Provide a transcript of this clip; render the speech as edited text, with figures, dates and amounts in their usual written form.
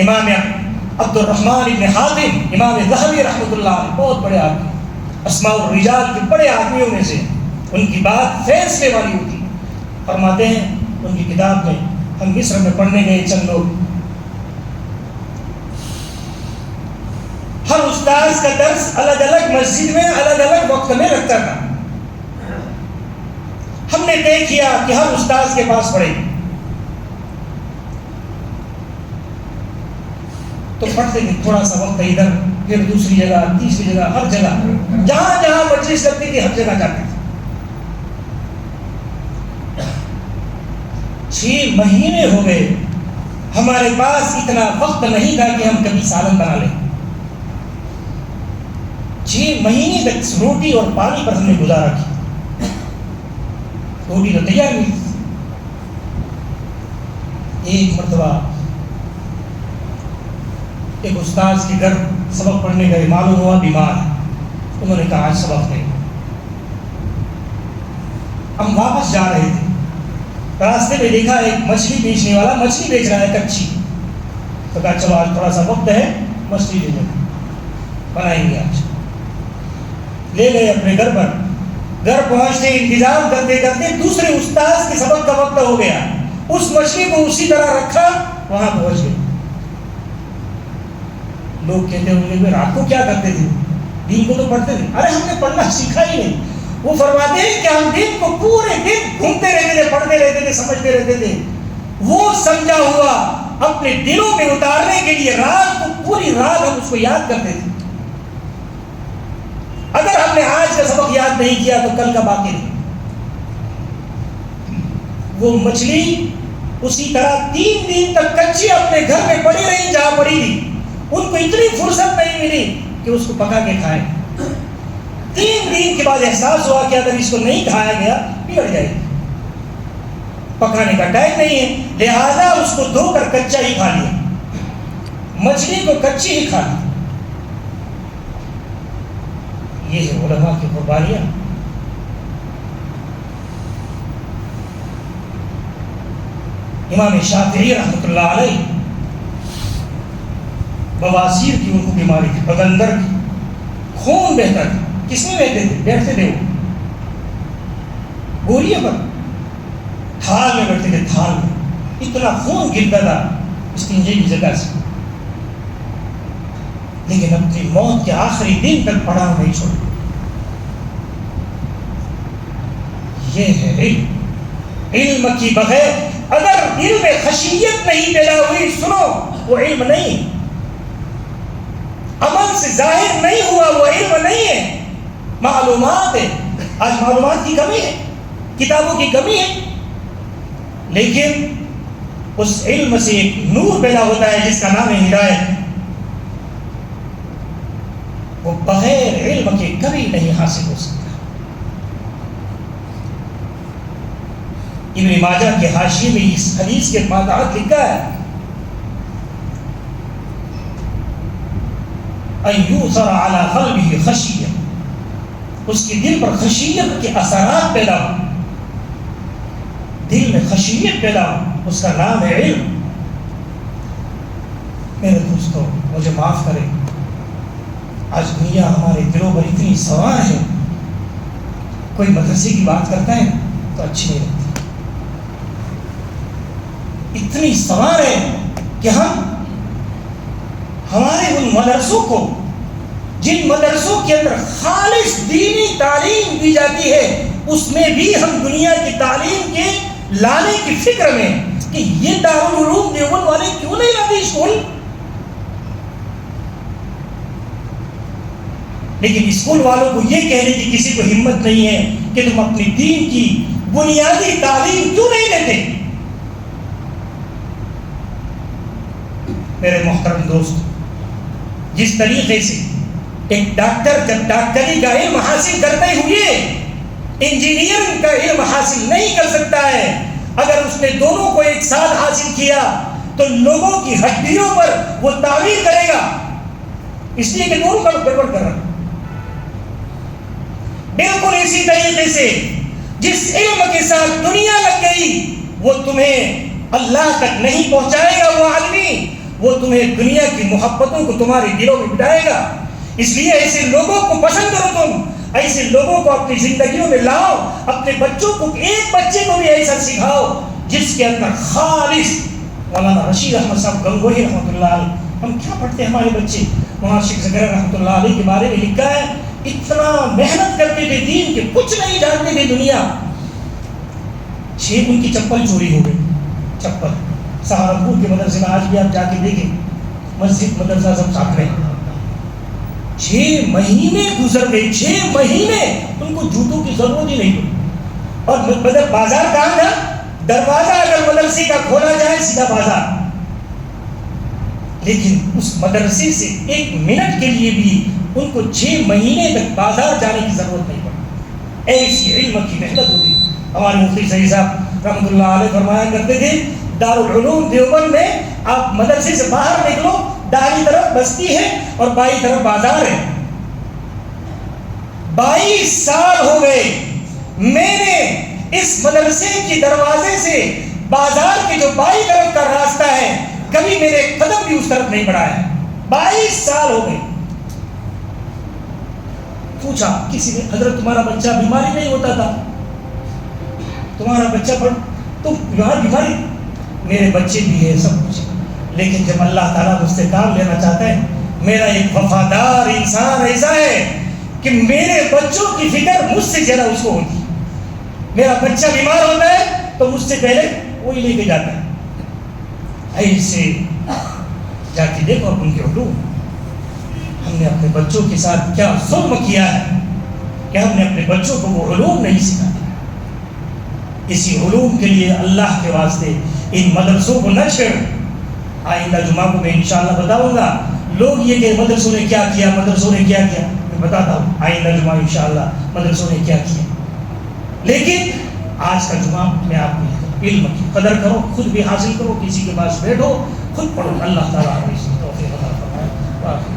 امام عبد الرحمن ابن حاتم امام ذہبی رحمۃ اللہ علیہ بہت بڑے آدمی، اسماء الرجال کے بڑے آدمیوں میں سے، ان کی بات فیصلے والی ہوتی. فرماتے ہیں ان کی کتاب میں، ہم مصر میں پڑھنے گئے چند لوگ، ہر استاذ کا درس الگ الگ مسجد میں الگ الگ وقت میں لگتا تھا. ہم نے طے کیا کہ ہر استاذ کے پاس پڑھیں گے، تو پڑھتے تھے تھوڑا سا وقت ادھر، پھر دوسری جگہ، تیسری جگہ، ہر جگہ جہاں جہاں مجلس لگتی تھی ہر جگہ جاتے تھے. 6 مہینے ہو گئے، ہمارے پاس اتنا وقت نہیں تھا کہ ہم کبھی سالن بنا لیں. 6 مہینے تک روٹی اور پانی پر ہم نے گزارا کیا. روٹی تو تیار نہیں تھی. ایک مرتبہ ایک استاذ کے گھر سبق پڑھنے گئے، معلوم ہوا بیمار ہے. انہوں نے کہا آج سبق نہیں. ہم واپس جا رہے تھے، راستے میں دیکھا ایک مچھلی بیچنے والا مچھلی بیچ رہا ہے کچی. تو کہا چلو آج تھوڑا سا وقت ہے، مچھلی لے لیں، بنائیں گے آج. لے گئے اپنے گھر پر. گھر پہنچتے انتظام کرتے کرتے دوسرے استاذ کے سبق کا وقت ہو گیا. اس مچھلی کو اسی طرح رکھا، وہاں پہنچ گئے. لوگ کہتے ہوں گے رات کو کیا کرتے تھے؟ دین کو تو پڑھتے تھے. ارے ہم نے پڑھنا سیکھا ہی نہیں. وہ فرماتے ہیں کہ ہم دین کو پورے دن گھومتے رہتے تھے، پڑھتے رہتے تھے، سمجھتے رہتے تھے. وہ سمجھا ہوا اپنے دلوں میں اتارنے کے لیے رات کو پوری رات ہم اس کو یاد کرتے تھے. اگر ہم نے آج کا سبق یاد نہیں کیا تو کل کا باقی نہیں. وہ مچھلی اسی طرح 3 دن تک کچی اپنے گھر میں پڑی رہی جہاں پڑی تھی. ان کو اتنی فرصت نہیں ملی کہ اس کو پکا کے کھائیں. 3 دن کے بعد احساس ہوا کہ اگر اس کو نہیں کھایا گیا بگڑ جائے گی. پکانے کا ٹائم نہیں ہے، لہذا اس کو دھو کر کچا ہی کھا لیا. مچھلی کو کچی ہی کھا لی. یہ ہے علماء کی قربانیاں. امام شافعی رحمۃ اللہ علیہ بواسیر کی ان کو بیماری تھی، بگندر کی، خون بہتا تھا. کس میں بہتے تھے؟ بیٹھتے تھے وہ بوریے پر، تھال میں بیٹھتے تھے. تھال میں اتنا خون گرتا تھا استنجے کی جگہ سے. لیکن اپنی موت کے آخری دن تک پڑھا نہیں چھوڑا. یہ ہے علم. علم کی بغیر اگر دل میں خشیت نہیں پیدا ہوئی، سنو وہ علم نہیں. عمل سے ظاہر نہیں ہوا وہ علم نہیں ہے، معلومات ہے. آج معلومات کی کمی ہے، کتابوں کی کمی ہے، لیکن اس علم سے ایک نور پیدا ہوتا ہے جس کا نام ہے ہدایت. وہ بغیر علم کے کبھی نہیں حاصل ہو سکتا. ابن ماجہ کے حاشیے میں اس حدیث کے ماتحت لکھا ہے ایوثر علی قلبہ خشیہ، اس کے دل پر خشیت کے اثرات پیدا ہو، دل میں خشیت پیدا ہو، اس کا نام ہے علم. میرے دوستو مجھے معاف کریں، آج دنیا ہمارے دلوں پر اتنی سوار ہے، کوئی مدرسے کی بات کرتا ہے تو اچھی نہیں لگتی. اتنی سوار ہے کہ ہم ہمارے ان مدرسوں کو، جن مدرسوں کے اندر خالص دینی تعلیم دی جاتی ہے، اس میں بھی ہم دنیا کی تعلیم کے لانے کی فکر میں کہ یہ دارالعلوم دیوبند والے کیوں نہیں لاتے اسکول. لیکن اسکول والوں کو یہ کہنے کی کسی کو ہمت نہیں ہے کہ تم اپنی دین کی بنیادی تعلیم کیوں نہیں دیتے. میرے محترم دوست، جس طریقے سے ایک ڈاکٹر جب ڈاکٹری کا علم حاصل کرتے ہوئے انجینئرنگ کا علم حاصل نہیں کر سکتا ہے، اگر اس نے دونوں کو ایک ساتھ حاصل کیا تو لوگوں کی ہڈیوں پر وہ تعمیر کرے گا، اس لیے کہ دونوں کا گڑبڑ کر رہا ہے. بالکل اسی طریقے سے جس علم کے ساتھ دنیا لگ گئی وہ تمہیں اللہ تک نہیں پہنچائے گا. وہ آدمی وہ تمہیں دنیا کی محبتوں کو تمہارے دلوں میں بٹھائے گا. اس لیے ایسے لوگوں کو پسند کرو، تم ایسے لوگوں کو اپنی زندگیوں میں لاؤ. اپنے بچوں کو، ایک بچے کو بھی ایسا سکھاؤ جس کے اندر خالص. مولانا رشید احمد صاحب گنگوہی رحمۃ اللہ علیہ، ہم کیا پڑھتے ہیں ہمارے بچے، مولانا شیخ زکریا رحمۃ اللہ علیہ کے بارے میں لکھا ہے اتنا محنت کرتے تھے دین کے، کچھ نہیں جانتے تھے دنیا. 6 ان کی چپل چوری ہو گئی. چپل سہارنپور کے مدرسے میں آج بھی آپ جا کے دیکھیں، مسجد مدرسہ سب ساتھ میں. 6 مہینے گزر گئے، 6 مہینے ان کو جوتوں کی ضرورت ہی نہیں پڑی. اور بازار کہاں تھا؟ دروازہ اگر مدرسے کا کھولا جائے سیدھا بازار. لیکن اس مدرسے سے 1 منٹ کے لیے بھی ان کو 6 مہینے تک بازار جانے کی ضرورت نہیں پڑی. ایسی علم کی محنت ہوتی. ہمارے مفتی سعید صاحب رحمۃ اللہ علیہ فرمایا کرتے تھے دارالعلوم دیوبند میں آپ مدرسے سے باہر نکلو، دائیں طرف بستی ہے اور بائیں طرف بازار ہے. 22 سال ہو گئے میں نے اس مدرسے کے دروازے سے بازار کے جو بائیں طرف کا راستہ ہے کبھی میرے قدم بھی اس طرف نہیں بڑھایا. 22 سال ہو گئے. پوچھا کسی نے، حضرت تمہارا بچہ بیماری نہیں ہوتا تھا؟ تمہارا بچہ تو بیماری؟ میرے بچے بھی ہے، سب کچھ، لیکن جب اللہ تعالیٰ مجھ سے کام لینا چاہتا ہے، میرا ایک وفادار انسان ایسا ہے کہ میرے بچوں کی فکر مجھ سے زیادہ اس کو ہوتی. میرا بچہ بیمار ہوتا ہے تو مجھ سے پہلے وہی لے کے جاتا ہے. ایسے جا کے دیکھو اب ان کے علوم، ہم نے اپنے بچوں کے ساتھ کیا ظلم کیا ہے کہ ہم نے اپنے بچوں کو وہ علوم نہیں سکھایا. اسی علوم کے لیے اللہ کے واسطے ان مدرسوں کو نہ چھیڑ. آئندہ جمعہ کو میں انشاءاللہ بتاؤں گا لوگ یہ کہ مدرسوں نے کیا کیا، مدرسوں نے کیا کیا، میں بتاتا ہوں آئندہ جمعہ انشاءاللہ مدرسوں نے کیا کیا. لیکن آج کا جمعہ میں آپ کو علم کی قدر کرو، خود بھی حاصل کرو، کسی کے پاس بیٹھو، خود پڑھو. اللہ تعالیٰ ہمیں اس میں توفیق عطا فرمائے.